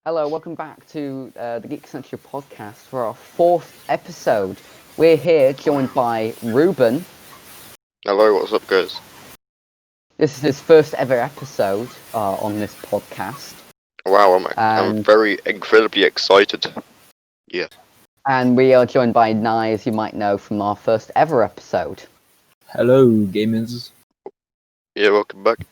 Hello, welcome back to the Geek Central Podcast for our 4th episode. We're here joined by Reuben. Hello, what's up, guys? This is his first ever episode on this podcast. Wow, I'm very incredibly excited. Yeah. And we are joined by Nye, as you might know from our first ever episode. Hello, gamers. Yeah, welcome back.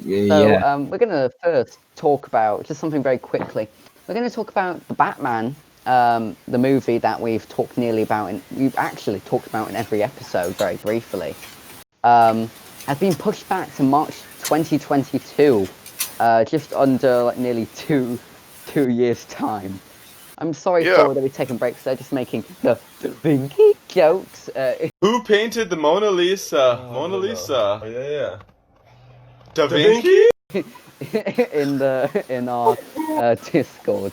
Yeah. We're going to first talk about just something very quickly. We're going to talk about the Batman, the movie that we've talked nearly about, we've actually talked about in every episode very briefly. Has been pushed back to March 2022, just under nearly two years' time. I'm sorry for that we're taking breaks. They're just making the Vinky jokes. Who painted the Mona Lisa? Mona Lisa. Oh, yeah. Da Vinci? in our Discord.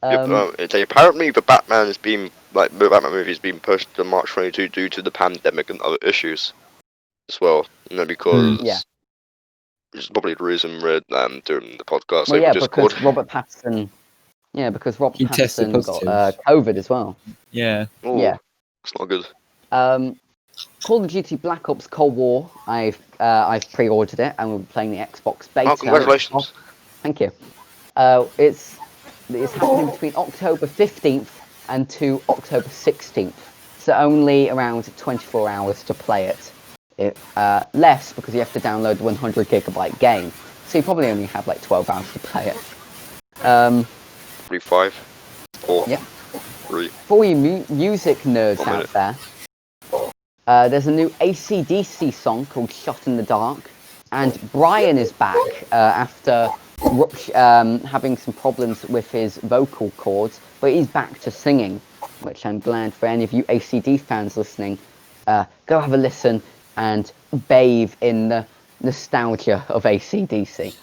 Apparently the Batman movie has been pushed to March 22 due to the pandemic and other issues as well. Because which is probably the reason we're doing the podcast over Discord. Because Robert Pattinson. Yeah, because Robert Pattinson got COVID as well. Yeah. Ooh, yeah. It's not good. Call of Duty Black Ops Cold War. I've pre-ordered it and we're playing the Xbox beta. Oh, congratulations! Thank you. It's happening between October 15th and to October 16th. So only around 24 hours to play it. Less because you have to download the 100 gigabyte game. So you probably only have like 12 hours to play it. 5, 4, yeah. 3. For you music nerds out there, there's a new AC/DC song called Shot in the Dark, and Brian is back after having some problems with his vocal cords, but he's back to singing, which I'm glad for any of you AC/DC fans listening. Go have a listen and bathe in the nostalgia of AC/DC.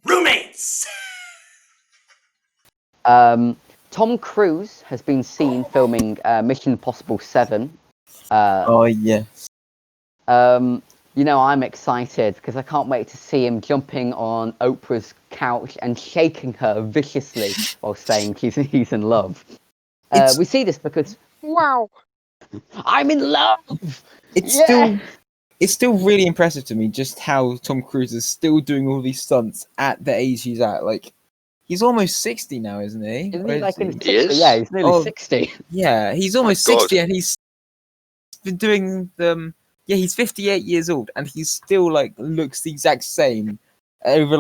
Roommates! Tom Cruise has been seen filming Mission Impossible 7. Oh, yes. I'm excited because I can't wait to see him jumping on Oprah's couch and shaking her viciously while saying he's in love. We see this because, wow, I'm in love! It's still really impressive to me just how Tom Cruise is still doing all these stunts at the age he's at. Like, he's almost 60 now, isn't he? Isn't he like in 60? He is? Yeah, he's nearly 60. Yeah, he's almost 60 and he's been doing them. Yeah, he's 58 years old and he still like looks the exact same over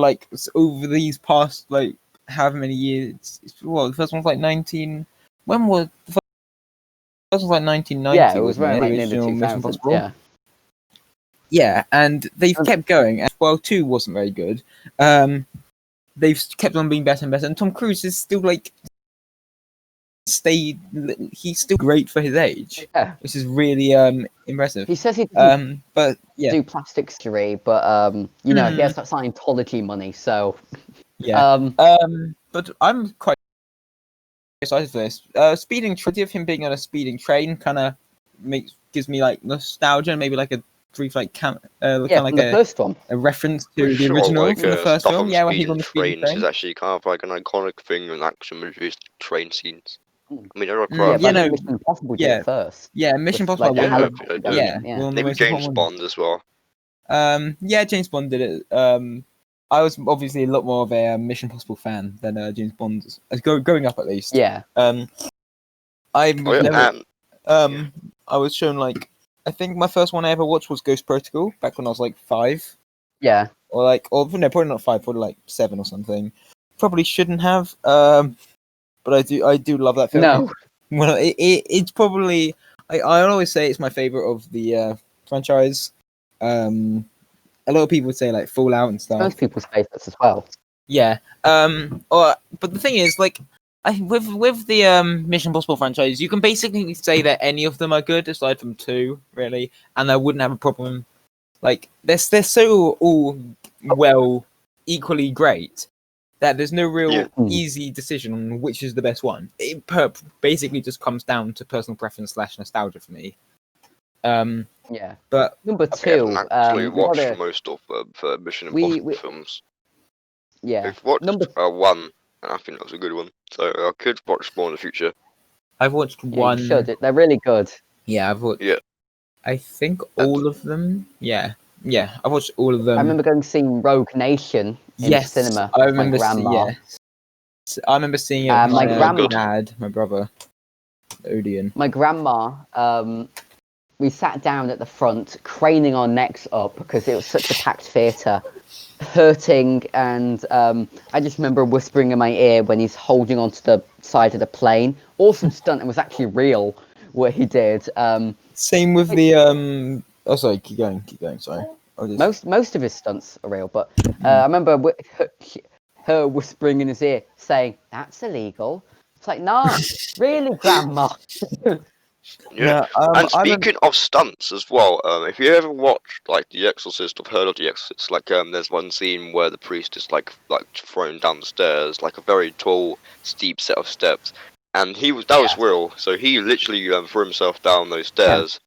these past like however many years. Well, the first one's like 19. When was the first one? Like 1990. Yeah, it was around like near the 2000s. Yeah. Yeah, and they've kept going. And while 2 wasn't very good, they've kept on being better and better. And Tom Cruise is still like he's still great for his age, which is really impressive. He says he doesn't but yeah, do plastic surgery, but he has that Scientology money, so yeah. But I'm quite excited for this. Speeding of him being on a speeding train kind of gives me like nostalgia, maybe like a brief like kind of like the first one, a reference to the original from the first film. Yeah, where he's on the speeding train. Is actually kind of like an iconic thing in action movies, train scenes. I mean, Mission Impossible did first. Yeah, Mission Impossible. Maybe James Bond as well. Yeah, James Bond did it. I was obviously a lot more of a Mission Impossible fan than James Bond, growing up at least. Yeah. I was shown like. I think my first one I ever watched was Ghost Protocol back when I was like 5. Yeah. Or probably not 5, probably like 7 or something. Probably shouldn't have. But I do love that film. No. Well, it's probably I always say it's my favorite of the franchise. A lot of people would say like Fallout and stuff. Most people's favorites as well. Yeah. But the thing is, like, with the Mission Impossible franchise, you can basically say that any of them are good aside from 2, really, and I wouldn't have a problem. Like, they're so all equally great that there's no real easy decision on which is the best one. It basically just comes down to personal preference / nostalgia for me. Yeah. But Number I two, haven't actually we watched gotta, most of the Mission we, Impossible we films. yeah. I've watched Number one, and I think that was a good one. So I could watch more in the future. I've watched yeah, one. you should. They're really good. Yeah, I've watched. Yeah. I think all of them. Yeah, I've watched all of them. I remember going to see Rogue Nation in the cinema I with my remember. grandma. I remember seeing it with my my grandma, dad, my brother, Odeon. my grandma, we sat down at the front, craning our necks up because it was such a packed theatre, hurting, and I just remember whispering in my ear when he's holding onto the side of the plane. Awesome stunt, and was actually real what he did. Same with the Oh, sorry. Keep going. Sorry. Most of his stunts are real, but I remember her whispering in his ear, saying, "That's illegal." It's like, nah, really, Grandma. Yeah. No, And speaking of stunts as well, if you ever watched like The Exorcist or heard of The Exorcist, like there's one scene where the priest is like thrown down the stairs, like a very tall, steep set of steps, and that was real. So he literally threw himself down those stairs.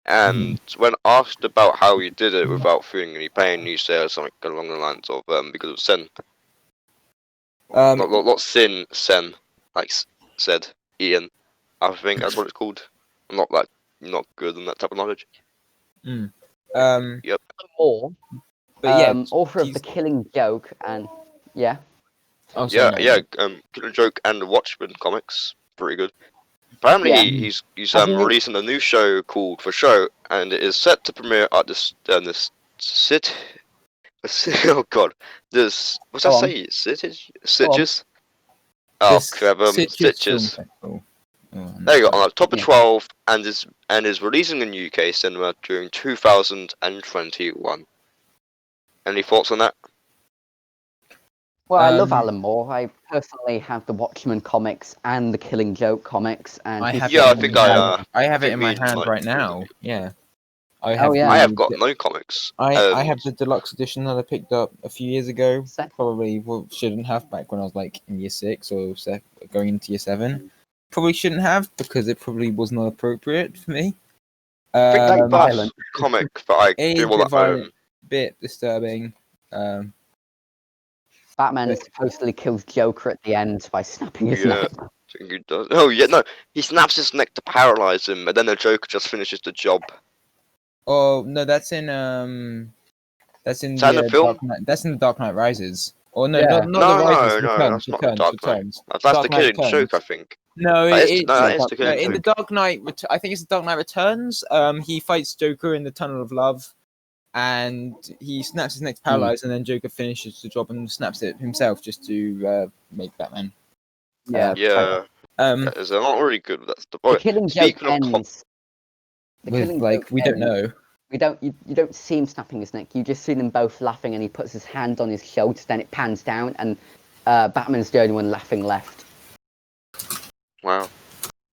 And when asked about how he did it without feeling any pain, he said something along the lines of because of sin. Not sin, sen, like said Ian. I think that's what it's called. I'm not good on that type of knowledge. Yep. Or, but yeah, author of The Killing Joke, and yeah. Oh, sorry, yeah. Killing Joke and the Watchmen comics, pretty good. Apparently, he's releasing a new show called The Show, and it is set to premiere at this oh god, this what's that say? Stitches. Oh, clever. Stitches. There you go, on the top of 12, and is releasing in UK cinema during 2021. Any thoughts on that? Well, I love Alan Moore. I personally have the Watchmen comics and the Killing Joke comics, and I have it in my hand right now. Yeah. I have got no comics. I have the deluxe edition that I picked up a few years ago. Probably shouldn't have back when I was like in year 6 or going into year 7. Probably shouldn't have because it probably was not appropriate for me. I think the violent comic that I do want to own. Bit disturbing. Batman supposedly kills Joker at the end by snapping his neck. I think he does. Oh yeah, no, he snaps his neck to paralyze him, and then the Joker just finishes the job. Oh no, that's in the film. That's in the Dark Knight Rises. Or no, not the Rises. That's not the Dark Knight. That's the Killing Joke, I think. No, it's the Killing Joke. In the Dark Knight. I think it's the Dark Knight Returns. He fights Joker in the Tunnel of Love, and he snaps his neck to paralyze, and then Joker finishes the job and snaps it himself just to make Batman. They're not really good. That's the point. The Killing Joke ends. We don't know. You don't see him snapping his neck. You just see them both laughing, and he puts his hand on his shoulder. Then it pans down, and Batman's the only one laughing left. Wow.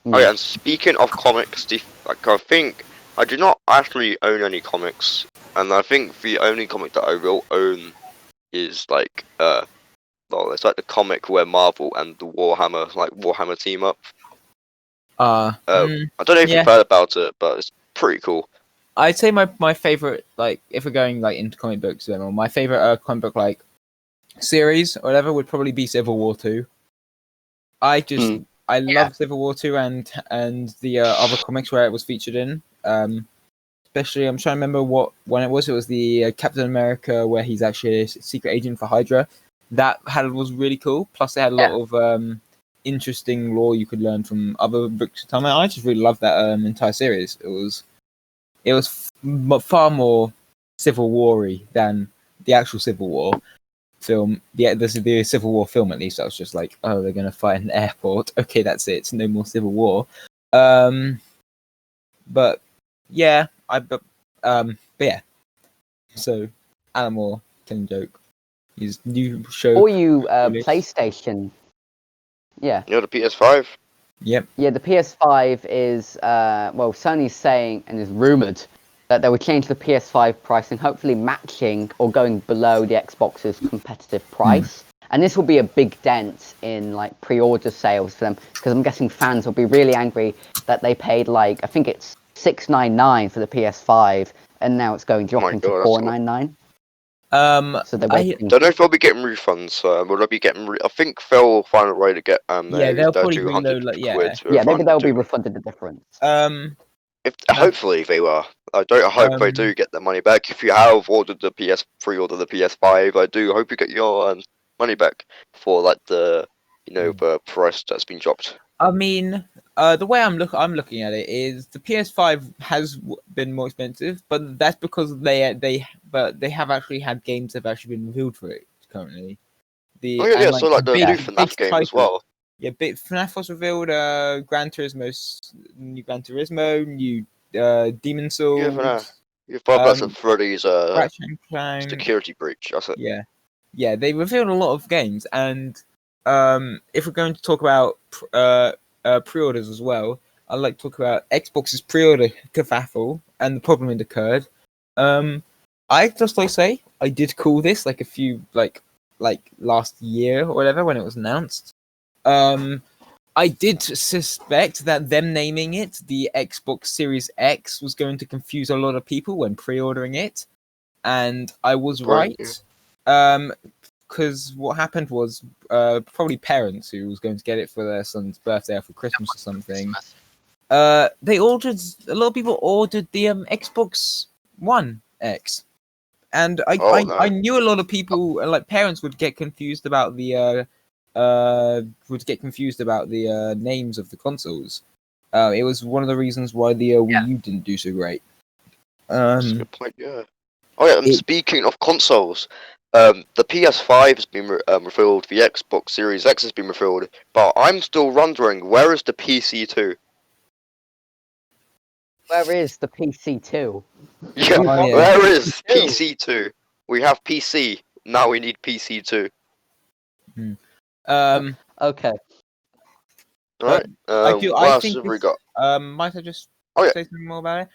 Oh yeah, and speaking of comics, I think I do not actually own any comics, and I think the only comic that I will own is like it's like the comic where Marvel and the Warhammer team up. I don't know if you've heard about it, but it's pretty cool. I'd say my favorite, like, if we're going like into comic books, my favorite comic book like series or whatever would probably be Civil War 2. I love Civil War 2 and the other comics where it was featured in. Especially, I'm trying to remember what one it was. It was the Captain America where he's actually a secret agent for Hydra. That was really cool. Plus, they had a lot of interesting lore you could learn from other books. I just really loved that entire series. It was far more Civil War-y than the actual Civil War film. The Civil War film, at least, I was just like, oh, they're going to fight in an airport. Okay, that's it. No more Civil War. But yeah, So, Alan Moore, Killing Joke, his new show. Or you PlayStation. Yeah. The PS5. Yep. Yeah, the PS5 is Sony's saying and is rumored that they would change the PS5 pricing, hopefully matching or going below the Xbox's competitive price. And this will be a big dent in like pre-order sales for them, because I'm guessing fans will be really angry that they paid like, I think it's $699 for the PS5, and now it's dropping to $499. So they're waiting. Don't know if they'll be getting refunds. Will they be getting? I think they'll find a way to get they'll probably 200 quid. Yeah, maybe they'll be refunded the difference. Hopefully they will. I hope they do get their money back. If you have ordered the PS3 or the PS5, I do hope you get your money back for like the the price that's been dropped. I mean, the way I'm looking at it is the PS5 has been more expensive, but that's because they have actually had games that have actually been revealed for it currently. So like the new FNAF game as well. Yeah, FNAF was revealed. New Gran Turismo, new Demon Souls. Yeah, Five Nights at Freddy's security breach. That's it. Yeah, they revealed a lot of games, and if we're going to talk about pre-orders as well, I'd like to talk about Xbox's pre-order kerfuffle and the problem it occurred. I just like to say I did call this like a few like last year or whatever when it was announced. I did suspect that them naming it the Xbox Series X was going to confuse a lot of people when pre-ordering it, and I was right. Because what happened was probably parents who was going to get it for their son's birthday or for Christmas or something. A lot of people ordered the Xbox One X, and I knew a lot of people like parents would get confused about the names of the consoles. It was one of the reasons why the Wii U didn't do so great. That's a good point. Yeah. Oh yeah. And speaking of consoles, the PS5 has been revealed. The Xbox Series X has been revealed, but I'm still wondering where is the PC2? Where is the PC2? Yeah, where is PC2? We have PC. Now we need PC2. Okay. Right. What else have we got? Might I just say something more about it?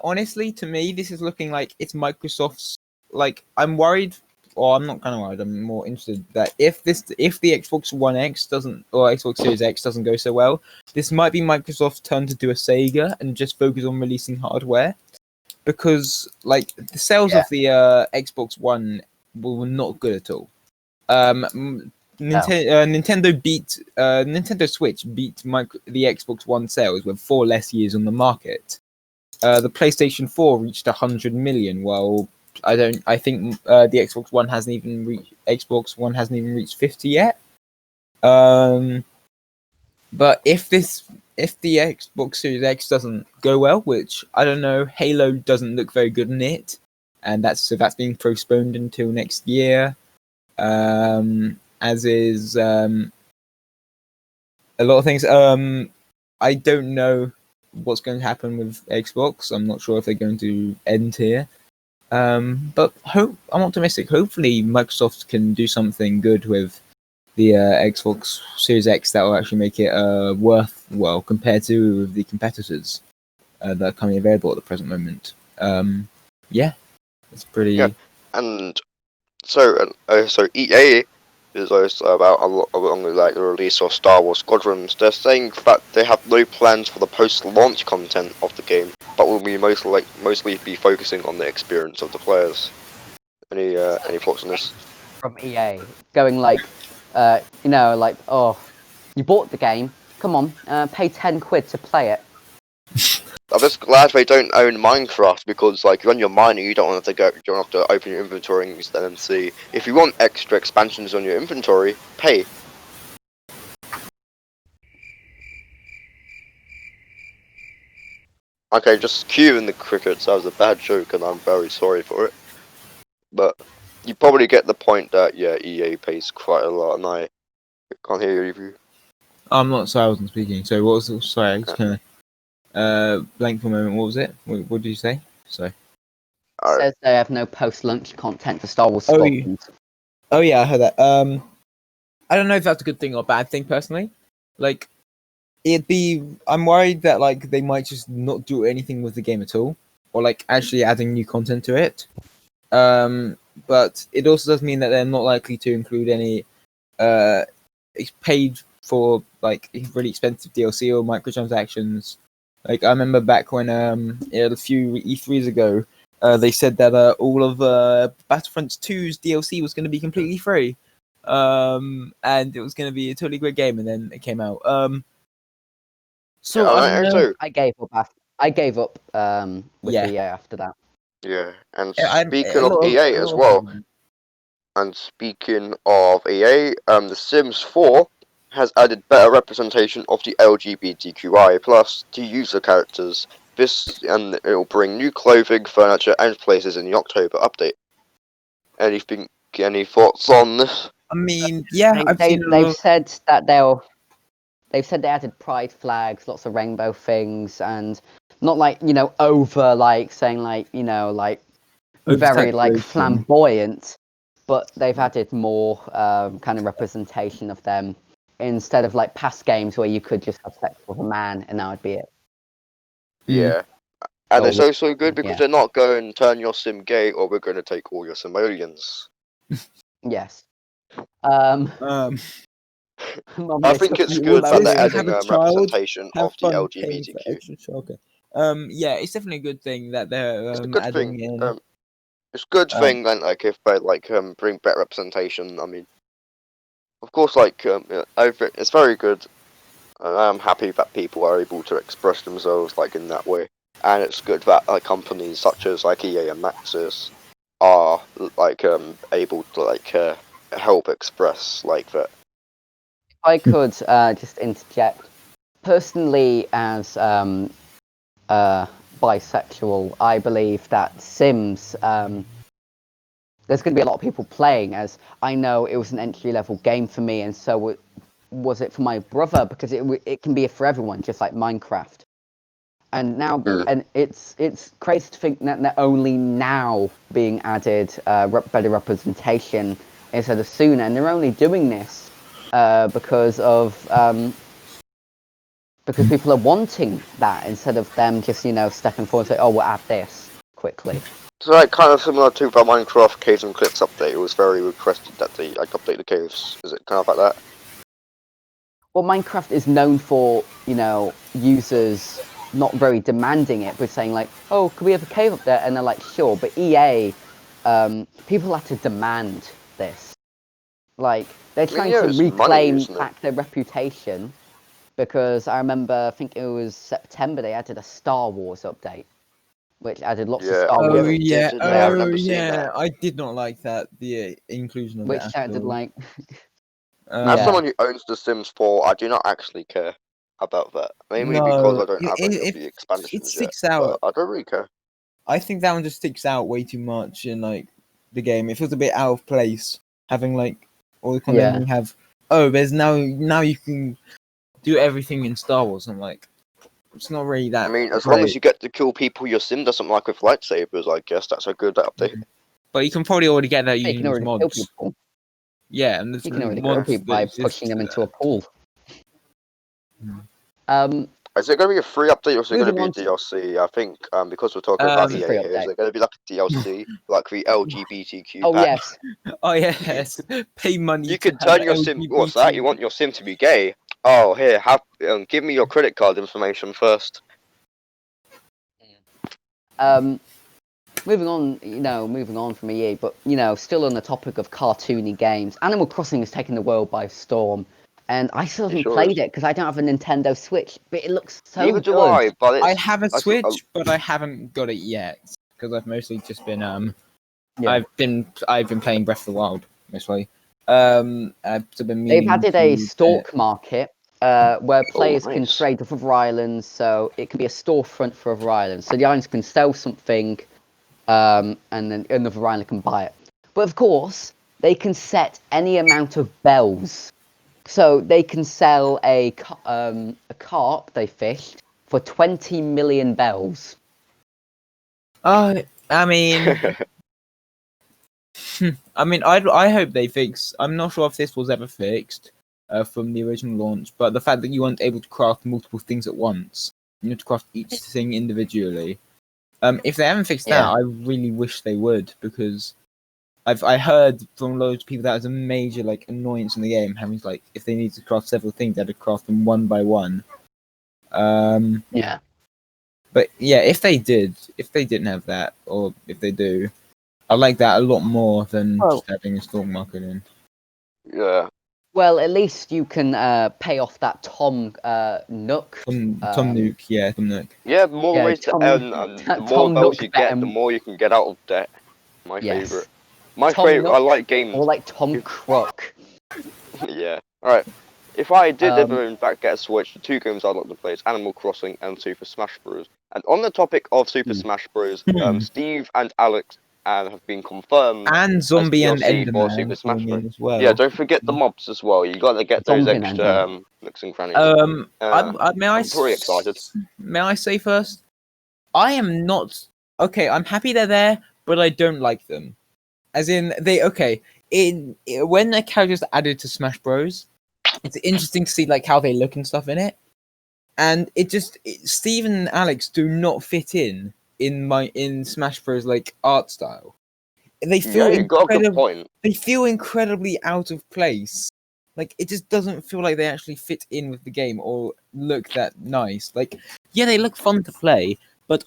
Honestly, to me, this is looking like it's Microsoft's. Like, I'm worried, or I'm not kind of worried. I'm more interested that if the Xbox One X doesn't, or Xbox Series X doesn't go so well, this might be Microsoft's turn to do a Sega and just focus on releasing hardware, because like the sales of the Xbox One were not good at all. Nintendo Switch beat the Xbox One sales with 4 less years on the market. The PlayStation 4 reached 100 million, while I think the Xbox One hasn't even reached 50 yet. But if the Xbox Series X doesn't go well, which I don't know, Halo doesn't look very good in it, and that's being postponed until next year. As is a lot of things. I don't know what's going to happen with Xbox. I'm not sure if they're going to end here. But I'm optimistic. Hopefully, Microsoft can do something good with the Xbox Series X that will actually make it worthwhile compared to the competitors that are currently available at the present moment. It's pretty. Yeah, and so EA is also about along with like the release of Star Wars Squadrons. They're saying that they have no plans for the post-launch content of the game, but will be mostly be focusing on the experience of the players. Any thoughts on this? From EA, going like, you bought the game. Come on, pay £10 to play it. I'm just glad they don't own Minecraft, because like when you're mining, you don't have to open your inventory and then see. If you want extra expansions on your inventory, pay. Okay, just cue in the crickets. That was a bad joke, and I'm very sorry for it. But you probably get the point that EA pays quite a lot, and I can't hear you. I'm not. Sorry, I wasn't speaking. So what was? Sorry, I just kind of. Blank for a moment. What was it? What did you say? Sorry. It says they have no post-launch content for Star Wars Squadrons. Oh yeah, I heard that. I don't know if that's a good thing or a bad thing personally. Like, I'm worried that like they might just not do anything with the game at all, or like actually adding new content to it. But it also does mean that they're not likely to include any paid for like really expensive DLC or microtransactions. Like I remember back when a few E3s ago, they said that all of Battlefront 2's DLC was going to be completely free, and it was going to be a totally great game, and then it came out. So I don't know. I gave up. I gave up with Yeah. EA after that. Yeah, and Yeah, speaking of EA as well, and speaking of EA, The Sims 4 has added better representation of the LGBTQI plus to user characters. And it will bring new clothing, furniture, and places in the October update. Any thoughts on this? I mean, yeah, They've said that they've said they added pride flags, lots of rainbow things, and not like, over like saying like, like very like flamboyant, but they've added more kind of representation of them instead of like past games where you could just have sex with a man and that would be it. Yeah. And it's also good because they're not going turn your sim gay or we're going to take all your simoleons. Yes. I think it's good that they're adding representation of the LGBTQ. Yeah, it's definitely a good thing that they're it's a good adding thing. in. It's a good thing then, like if they bring better representation. I mean, of course, it's very good. And I'm happy that people are able to express themselves like in that way. And it's good that companies such as like EA and Maxis are able to help express like that. If I could just interject, personally, as bisexual, I believe that Sims, there's going to be a lot of people playing, as I know it was an entry-level game for me, and so was it for my brother, because it can be for everyone, just like Minecraft. And now, and it's crazy to think that they're only now being added better representation instead of sooner, and they're only doing this because people are wanting that instead of them just stepping forward and say, "Oh, we'll add this quickly." So kind of similar to the Minecraft Caves and Cliffs update. It was very requested that they update the caves. Is it kind of like that? Well, Minecraft is known for users not very demanding it, but saying like, "Oh, could we have a cave up there?" And they're like, "Sure." But EA, people have to demand this. Like they're trying to reclaim back their reputation, because I remember, I think it was September, they added a Star Wars update, which added lots of Star Wars. I did not like that, the inclusion of which that. Sounded like. As someone who owns The Sims 4, I do not actually care about that. Mainly because I don't have any of the expansions it sticks out. I don't really care. I think that one just sticks out way too much in the game. It feels a bit out of place having all the content we have. Oh, there's now you can do everything in Star Wars. I'm like, it's not really that. I mean, as long as you get to kill people your sim doesn't like with lightsabers, I guess that's a good update. But you can probably already get that using these mods. Yeah, and you can already kill people by pushing them into a pool. Is it going to be a free update or is it going to be a DLC? I think because we're talking about EA here, is it going to be like a DLC, like the LGBTQ pack? Oh yes. Oh yes. Pay money. You can turn your sim. What's that? You want your sim to be gay? Oh, here, give me your credit card information first. Moving on from EA, but still on the topic of cartoony games, Animal Crossing has taken the world by storm, and I still haven't played it because I don't have a Nintendo Switch, but it looks so Neither good. do I, but I have a Switch, but I haven't got it yet because I've mostly just been I've been playing Breath of the Wild mostly. They've added a stalk market where players can trade with other islands, so it can be a storefront for other islands. So the islands can sell something, and then another island can buy it. But of course, they can set any amount of bells. So they can sell a carp they fished for 20 million bells. I mean, I hope they fix. I'm not sure if this was ever fixed from the original launch, but the fact that you weren't able to craft multiple things at once, you had to craft each thing individually. If they haven't fixed that, I really wish they would, because I heard from loads of people that was a major annoyance in the game, having if they need to craft several things, they had to craft them one by one. Yeah. But yeah, if they didn't have that, or if they do, I like that a lot more than just having a stock market in. Yeah. Well, at least you can pay off that Tom Nook. Tom Nook, yeah, Tom Nook. Yeah, the more ways to earn, the more belts you get, the more you can get out of debt. My favorite. My favorite. I like games. Or like Tom Crook. Yeah. All right. If I did ever in fact get a Switch, the two games I'd like to play is Animal Crossing and Super Smash Bros. And on the topic of Super Smash Bros, Steve and Alex have been confirmed. And Zombie and DLC for Enderman Super Smash Bros. as well. Yeah, don't forget the mobs as well. You got to get those extra nooks and crannies. I'm pretty excited. May I say first? I am not okay. I'm happy they're there, but I don't like them. As in, when the characters are added to Smash Bros, it's interesting to see like how they look and stuff in it. And Steven and Alex do not fit in Smash Bros like art style. They feel They feel incredibly out of place. Like it just doesn't feel like they actually fit in with the game or look that nice. Like yeah, they look fun to play, but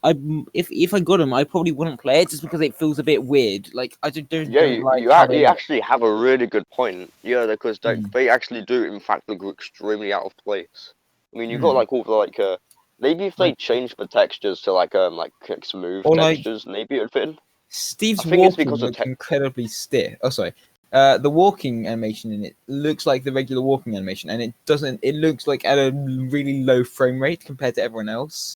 if I got them, I probably wouldn't play it just because it feels a bit weird. Like I don't like. You actually have a really good point. Yeah, because they actually do in fact look extremely out of place. I mean, you got like all the maybe if they change the textures to like smooth textures, maybe it would fit in. Steve's walking looks incredibly stiff. Oh, sorry. The walking animation in it looks like the regular walking animation, and it doesn't. It looks like at a really low frame rate compared to everyone else.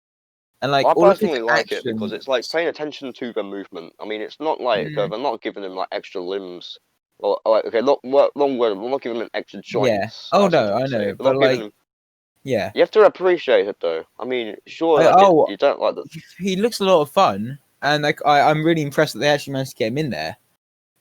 And like, I personally like it because it's like paying attention to the movement. I mean, it's not like they're not giving them like extra limbs. Or like, okay, not long word. We're not giving them extra joints. Yeah. Oh no, I know, but like. Yeah, you have to appreciate it though. I mean, sure, you don't like that. He looks a lot of fun, and like I'm really impressed that they actually managed to get him in there.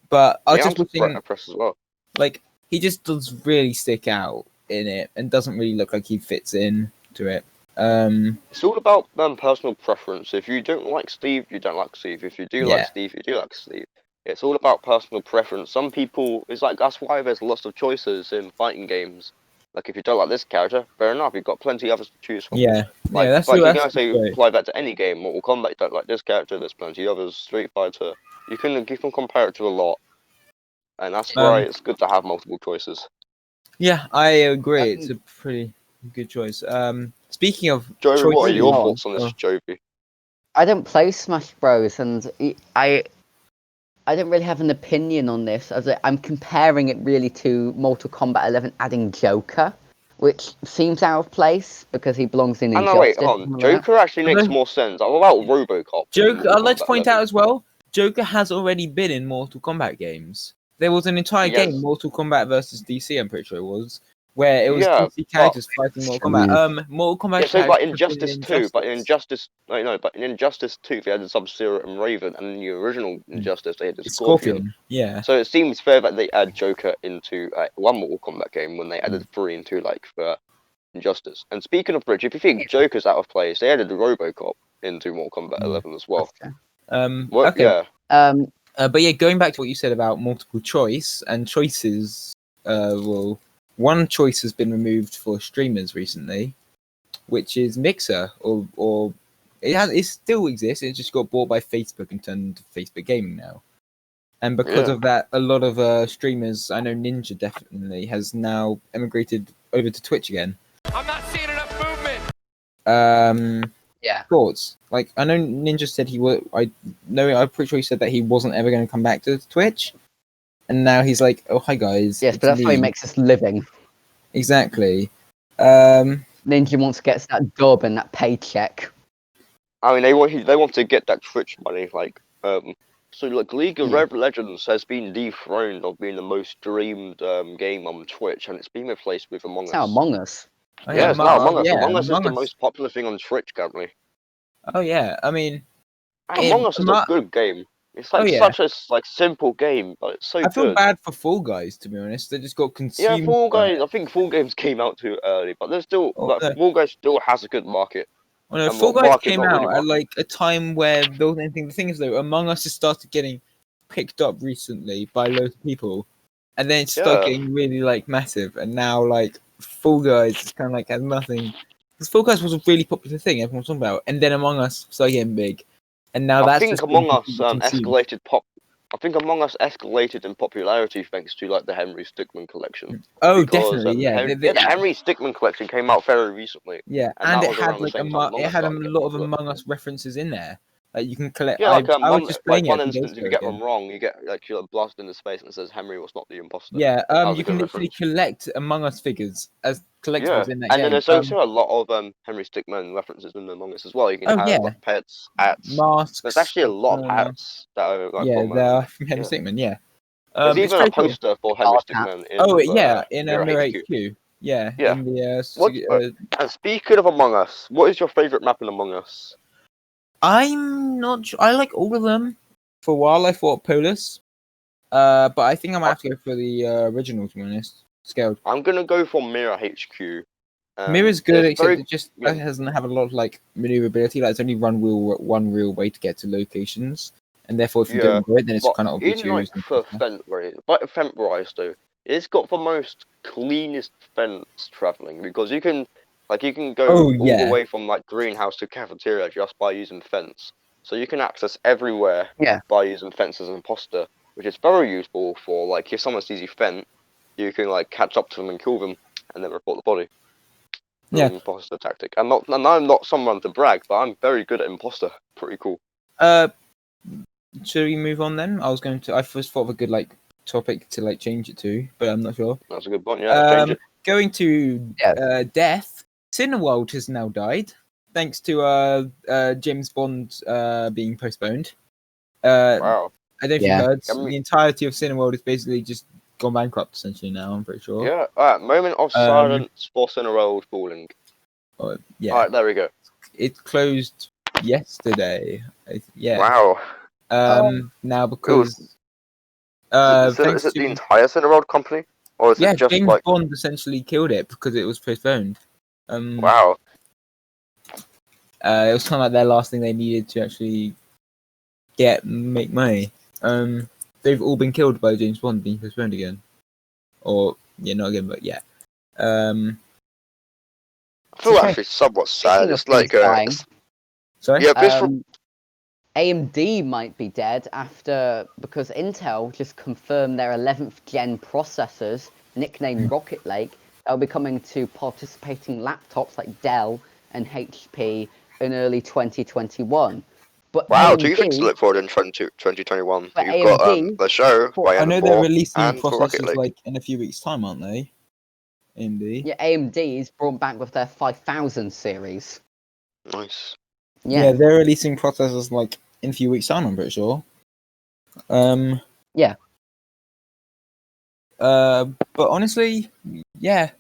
But I was just looking, impressed as well. Like he just does really stick out in it, and doesn't really look like he fits in to it. It's all about personal preference. If you don't like Steve, you don't like Steve. If you do like Steve, you do like Steve. It's all about personal preference. Some people, it's like that's why there's lots of choices in fighting games. Like, if you don't like this character, fair enough, you've got plenty others to choose from. Yeah, like, that's you can say apply that to any game. Mortal Kombat, you don't like this character, there's plenty others. Street Fighter, you can compare it to a lot. And that's why it's good to have multiple choices. Yeah, I agree. It's a pretty good choice. Speaking of Jovi, what are your thoughts on this, Jovi? I don't play Smash Bros, and I don't really have an opinion on this. I'm comparing it really to Mortal Kombat 11 adding Joker, which seems out of place because he belongs in Injustice. No, wait, hold on. Joker actually makes more sense. What about RoboCop? Joker, let's point out as well, Joker has already been in Mortal Kombat games. There was an entire game, Mortal Kombat versus DC, I'm pretty sure it was, where it was DC characters fighting Mortal Kombat. Mortal Kombat. Yeah, so but Injustice 2, but in Injustice 2 they had Sub-Zero and Raven, and in the original Injustice they had Scorpion. Yeah. So it seems fair that they add Joker into one Mortal Kombat game when they added 3 into Injustice. And speaking of which, if you think Joker's out of place, they added the RoboCop into Mortal Kombat 11 as well. Okay. Yeah. But yeah, going back to what you said about multiple choice and choices, one choice has been removed for streamers recently, which is Mixer, or it still exists. It just got bought by Facebook and turned into Facebook Gaming now. And because of that, a lot of streamers, I know Ninja definitely has now emigrated over to Twitch again. I'm not seeing enough movement. Thoughts? Like, I know Ninja said I'm pretty sure he said that he wasn't ever going to come back to Twitch. And now he's like, oh, hi guys. Yes, but that's how he makes his living. Exactly. Ninja wants to get that dub and that paycheck. I mean, they want to get that Twitch money. So League of Legends has been dethroned of being the most streamed game on Twitch, and it's been replaced with Among Us. It's now Among Us. Oh, yeah, it's now Among Us. Among Us is the most popular thing on Twitch currently. Oh yeah, I mean, Among Us is a good game. It's such a simple game, but it's so good. I feel bad for Fall Guys, to be honest. They just got consumed. Yeah, Fall Guys. I think Fall Games came out too early, but there's still Fall Guys still has a good market. Well, no, Fall Guys came out at a time where there wasn't anything. The thing is, though, Among Us has started getting picked up recently by loads of people, and then it started getting really massive. And now Fall Guys is kind of has nothing. Because Fall Guys was a really popular thing everyone was talking about, and then Among Us started getting big, and now I that's think just Among being Us consumed. escalated in popularity thanks to like the Henry Stickmin collection. Oh, Because, definitely, yeah. the Henry Stickmin collection came out very recently. Yeah, and and that it was had around the like same time Among it Us had a started getting lot of popular. Among Us references in there. Like you can collect. Yeah, like I was just playing one it a few days instance, if ago you get again. one wrong, you get like you're blasted into space and it says Henry was not the imposter. Yeah, That was you a good can literally reference. collect Among Us figures as collectibles in that And game. then there's also a lot of Henry Stickmin references in Among Us as well. You can have like pets, hats. Masks. There's actually a lot of hats that are like they're from Henry Stickmin. Yeah. There's It's even a very cool. poster for Henry Stickmin in in Mirror Mirror HQ. HQ. Yeah. Yeah. In the And speaking of Among Us, what is your favourite map in Among Us? I'm not sure. I like all of them. For a while, I thought Polus. But I think I might have to go for the original, to be honest. Scaled. I'm gonna go for Mirror HQ. Mirror's good, except very, it just doesn't have a lot of like maneuverability. Like, it's only one real way to get to locations, and therefore, if you don't do it, then it's kind of obvious. In like for fence wise though, it's got the most cleanest fence traveling because you can go all the way from like greenhouse to cafeteria just by using fence. So you can access everywhere by using fence as an imposter, which is very useful for like if someone sees you fence, you can like catch up to them and kill them, and then report the body. Imposter tactic. I'm not someone to brag, but I'm very good at imposter. Pretty cool. Should we move on then? I first thought of a good like topic to like change it to, but I'm not sure. That's a good point. Yeah, change it. Going to death. Cineworld has now died, thanks to James Bond being postponed. Wow. I don't know if you heard. The entirety of Cineworld is basically just gone bankrupt essentially now. I'm pretty sure. Yeah. All right. Moment of silence for Cineworld falling. Yeah. All right. There we go. It closed yesterday. Yeah. Wow. Now because is it the entire Cineworld company, or is it just James like Bond essentially killed it because it was postponed. Wow. It was kind of like their last thing they needed to actually make money. They've all been killed by James Bond being postponed again, or not again, but yeah. I feel actually somewhat sad. It's like sorry. Yeah, AMD might be dead because Intel just confirmed their 11th gen processors, nicknamed Rocket Lake, that will be coming to participating laptops like Dell and HP in early 2021. But wow, AMD, 2 things to look forward in 2021. But You've got the show by I know they're releasing and processors like in a few weeks' time, aren't they? AMD. Yeah, AMD's brought back with their 5000 series. Nice. Yeah, they're releasing processors like in a few weeks' time, I'm pretty sure. Yeah. But honestly, I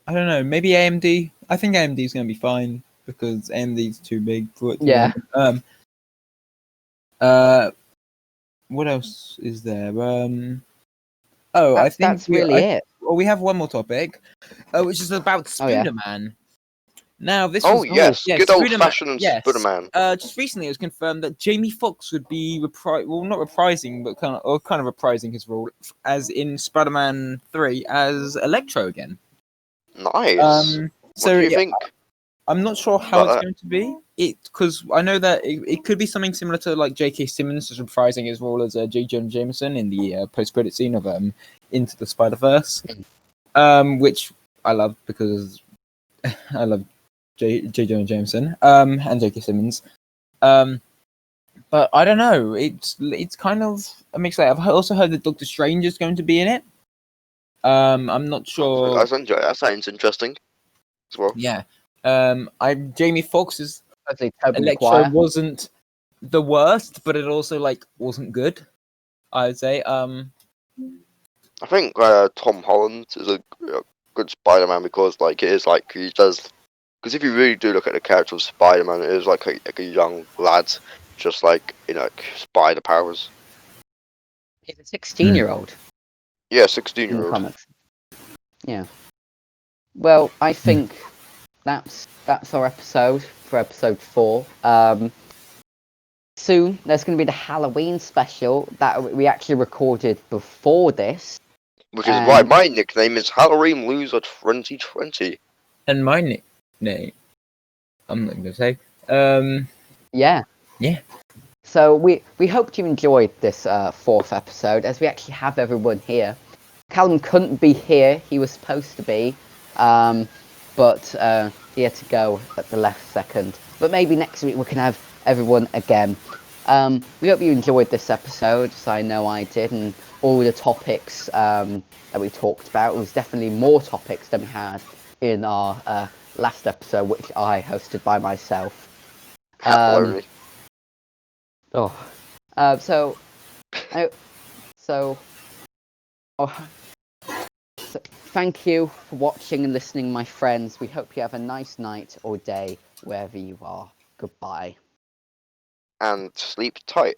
don't know. Maybe AMD. I think AMD's going to be fine because AMD's too big for it. What else is there? I think that's really it. Well, we have one more topic, which is about SpiderMan. Now, this good old-fashioned SpiderMan. Just recently, it was confirmed that Jamie Foxx would be not reprising, but kind of reprising his role as in Spider-Man 3 as Electro again. Nice. What do you think? I'm not sure how it's going to be. Because I know that it could be something similar to like J.K. Simmons just reprising his role as J. Jonah Jameson in the post-credit scene of Into the Spider-Verse, which I love because I love J. Jonah Jameson and J.K. Simmons. But I don't know. It's kind of a mix. I've also heard that Doctor Strange is going to be in it. I'm not sure. That sounds interesting as well. Yeah. Jamie Foxx's Electro Maguire wasn't the worst, but it also like wasn't good. I would say. I think Tom Holland is a good Spider-Man because like it is like he does. Because if you really do look at the character of Spider-Man, it is like a young lad, just like spider powers. He's a 16-year-old. Yeah, 16-year-old. Comics. Yeah. Well, I think that's our episode for episode 4. Soon there's going to be the Halloween special that we actually recorded before this. Which is why my nickname is Halloween Loser 2020. And my name. I'm not gonna say. Yeah. Yeah. So we hope you enjoyed this fourth episode, as we actually have everyone here. Callum couldn't be here; he was supposed to be, but he had to go at the last second. But maybe next week we can have everyone again. We hope you enjoyed this episode, as I know I did, and all the topics that we talked about. It was definitely more topics than we had in our last episode, which I hosted by myself. So thank you for watching and listening, my friends. We hope you have a nice night or day wherever you are. Goodbye. And sleep tight.